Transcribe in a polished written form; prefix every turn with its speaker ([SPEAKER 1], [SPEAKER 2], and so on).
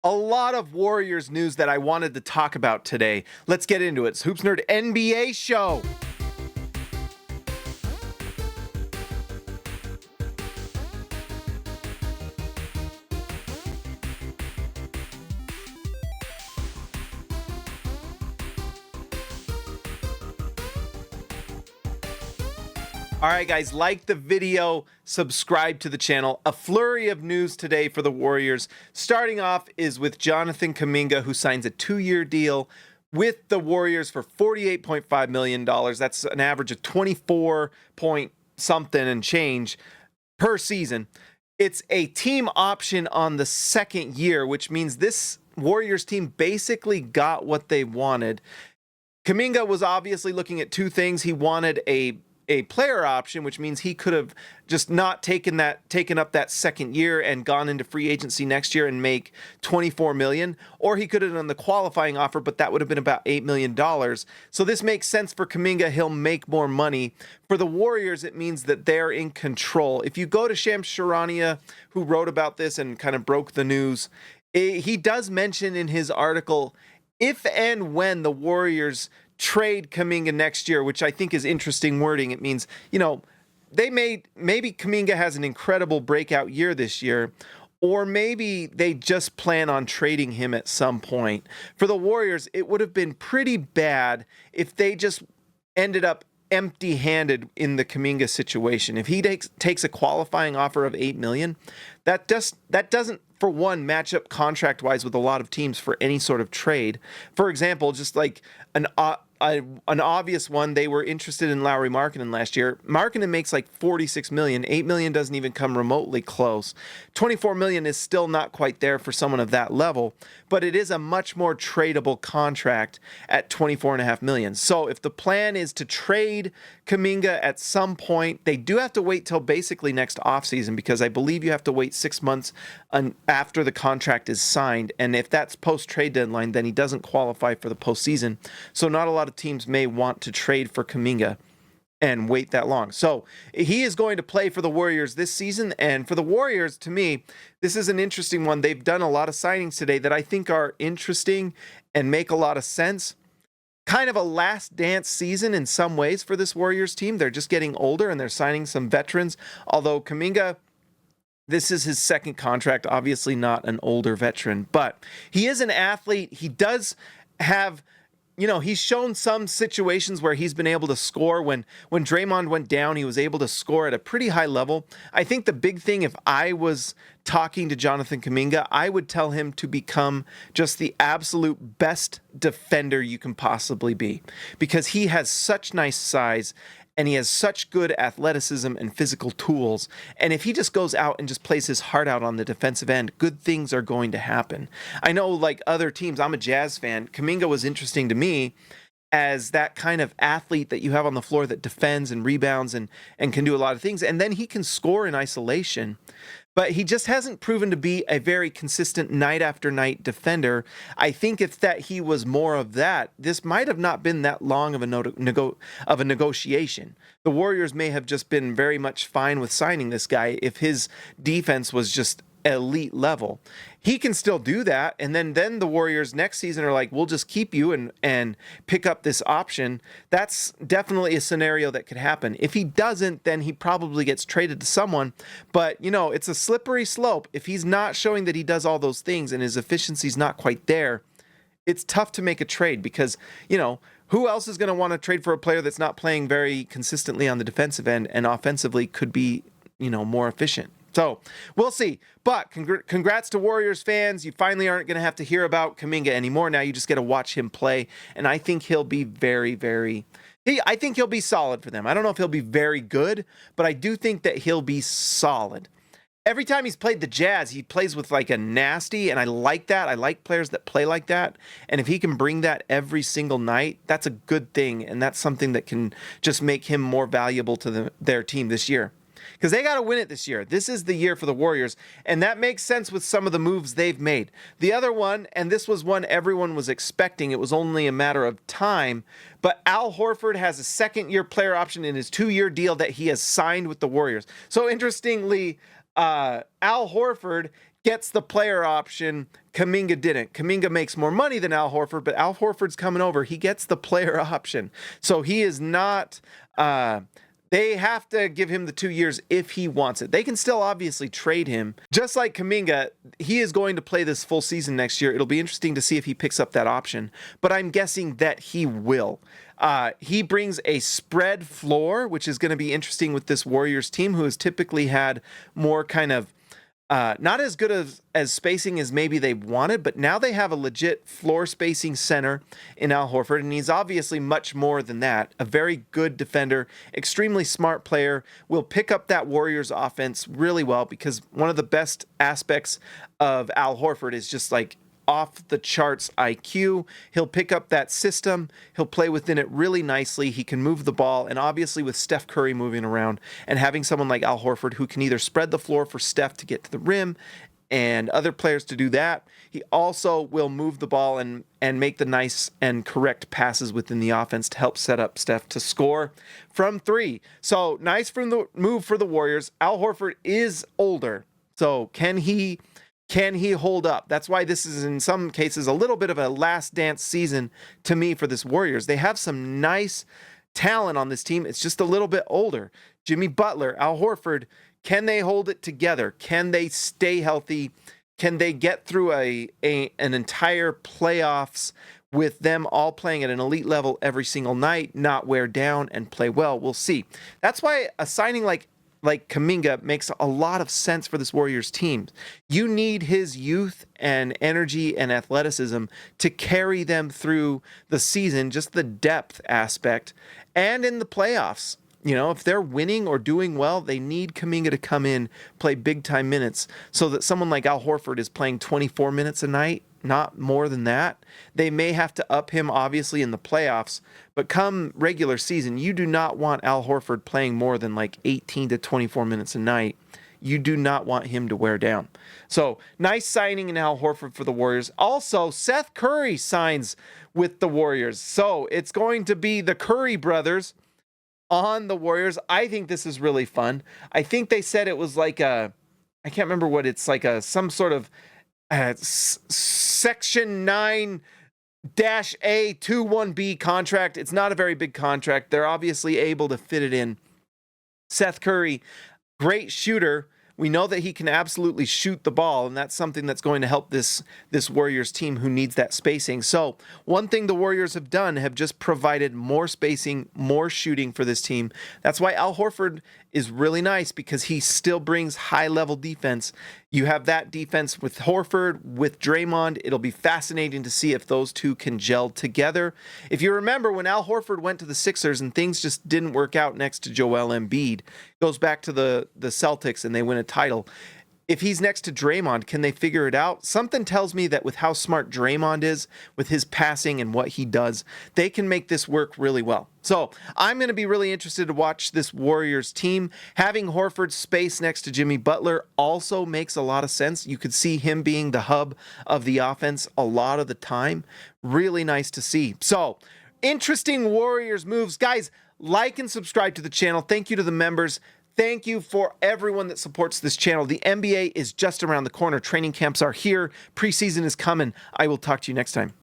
[SPEAKER 1] A lot of Warriors news that I wanted to talk about today. Let's get into it. It's Hoops Nerd NBA show. All right, guys, like the video, subscribe to the channel. A flurry of news today for the Warriors. Starting off is with Jonathan Kuminga, who signs a 2-year deal with the Warriors for $48.5 million. That's an average of 24 point something and change per season. It's a team option on the second year, which means this Warriors team basically got what they wanted. Kuminga was obviously looking at two things. He wanted a player option, which means he could have just not taken up that second year and gone into free agency next year and make $24 million, or he could have done the qualifying offer, but that would have been about $8 million. So this makes sense for Kuminga. He'll make more money. For the Warriors, it means that they're in control. If you go to Shams Charania, who wrote about this and kind of broke the news, he does mention in his article, if and when the Warriors trade Kuminga next year, which I think is interesting wording. It means, maybe Kuminga has an incredible breakout year this year, or maybe they just plan on trading him at some point. For the Warriors, it would have been pretty bad if they just ended up empty-handed in the Kuminga situation. If he takes a qualifying offer of $8 million, that doesn't, for one, match up contract-wise with a lot of teams for any sort of trade. For example, just like an obvious one, they were interested in Lauri Markkanen last year. Markkanen makes like $46 million. $8 million doesn't even come remotely close. $24 million is still not quite there for someone of that level, but it is a much more tradable contract at $24.5 million. So if the plan is to trade Kuminga at some point, they do have to wait till basically next offseason, because I believe you have to wait 6 months after the contract is signed. And if that's post-trade deadline, then he doesn't qualify for the postseason. So not a lot of teams may want to trade for Kuminga and wait that long. So he is going to play for the Warriors this season. And for the Warriors, to me, this is an interesting one. They've done a lot of signings today that I think are interesting and make a lot of sense. Kind of a last dance season in some ways for this Warriors team. They're just getting older and they're signing some veterans. Although Kuminga, this is his second contract, obviously not an older veteran, but he is an athlete. He does have, he's shown some situations where he's been able to score. When Draymond went down, he was able to score at a pretty high level. I think the big thing, if I was talking to Jonathan Kuminga, I would tell him to become just the absolute best defender you can possibly be, because he has such nice size and he has such good athleticism and physical tools. And if he just goes out and just plays his heart out on the defensive end, good things are going to happen. I know, like other teams, I'm a Jazz fan. Kuminga was interesting to me as that kind of athlete that you have on the floor that defends and rebounds and can do a lot of things. And then he can score in isolation. But he just hasn't proven to be a very consistent night after night defender. I think if that he was more of that, this might have not been that long of a negotiation. The Warriors may have just been very much fine with signing this guy if his defense was just elite level. He can still do that, and then the Warriors next season are like, we'll just keep you and pick up this option. That's definitely a scenario that could happen. If he doesn't, then he probably gets traded to someone, but it's a slippery slope. If he's not showing that he does all those things and his efficiency's not quite there, it's tough to make a trade, because who else is going to want to trade for a player that's not playing very consistently on the defensive end and offensively could be more efficient? So we'll see. But congrats to Warriors fans. You finally aren't going to have to hear about Kuminga anymore. Now you just get to watch him play. And I think he'll be I think he'll be solid for them. I don't know if he'll be very good, but I do think that he'll be solid. Every time he's played the Jazz, he plays with like a nasty, and I like that. I like players that play like that. And if he can bring that every single night, that's a good thing. And that's something that can just make him more valuable to their team this year. Because they got to win it this year. This is the year for the Warriors, and that makes sense with some of the moves they've made. The other one, and this was one everyone was expecting, it was only a matter of time, but Al Horford has a second-year player option in his 2-year deal that he has signed with the Warriors. So interestingly, Al Horford gets the player option. Kuminga didn't. Kuminga makes more money than Al Horford, but Al Horford's coming over. He gets the player option. So he is not, they have to give him the 2 years if he wants it. They can still obviously trade him. Just like Kuminga, he is going to play this full season next year. It'll be interesting to see if he picks up that option, but I'm guessing that he will. He brings a spread floor, which is going to be interesting with this Warriors team, who has typically had more kind of not as good as spacing as maybe they wanted, but now they have a legit floor spacing center in Al Horford, and he's obviously much more than that. A very good defender, extremely smart player, will pick up that Warriors offense really well, because one of the best aspects of Al Horford is just like off the charts IQ. He'll pick up that system. He'll play within it really nicely. He can move the ball. And obviously with Steph Curry moving around and having someone like Al Horford who can either spread the floor for Steph to get to the rim and other players to do that, he also will move the ball and make the nice and correct passes within the offense to help set up Steph to score from three. So nice from the move for the Warriors. Al Horford is older. So can he hold up? That's why this is in some cases a little bit of a last dance season to me for this Warriors. They have some nice talent on this team. It's just a little bit older. Jimmy Butler, Al Horford, can they hold it together? Can they stay healthy? Can they get through an entire playoffs with them all playing at an elite level every single night, not wear down and play well? We'll see. That's why a signing like Kuminga makes a lot of sense for this Warriors team. You need his youth and energy and athleticism to carry them through the season, just the depth aspect, and in the playoffs. You know, if they're winning or doing well, they need Kuminga to come in, play big-time minutes, so that someone like Al Horford is playing 24 minutes a night, not more than that. They may have to up him, obviously, in the playoffs, but come regular season, you do not want Al Horford playing more than like 18 to 24 minutes a night. You do not want him to wear down. So, nice signing in Al Horford for the Warriors. Also, Seth Curry signs with the Warriors. So, it's going to be the Curry brothers on the Warriors. I think this is really fun. I think they said it was like I can't remember what it's like, some sort of Section 9-A21B contract. It's not a very big contract. They're obviously able to fit it in. Seth Curry, great shooter. We know that he can absolutely shoot the ball, and that's something that's going to help this Warriors team who needs that spacing. So one thing the Warriors have done have just provided more spacing, more shooting for this team. That's why Al Horford is really nice, because he still brings high-level defense. You have that defense with Horford, with Draymond. It'll be fascinating to see if those two can gel together. If you remember, when Al Horford went to the Sixers and things just didn't work out next to Joel Embiid, goes back to the Celtics and they win a title. If he's next to Draymond, can they figure it out? Something tells me that with how smart Draymond is, with his passing and what he does, they can make this work really well. So I'm going to be really interested to watch this Warriors team. Having Horford space next to Jimmy Butler also makes a lot of sense. You could see him being the hub of the offense a lot of the time. Really nice to see. So interesting Warriors moves. Guys, like and subscribe to the channel. Thank you to the members. Thank you for everyone that supports this channel. The NBA is just around the corner. Training camps are here. Preseason is coming. I will talk to you next time.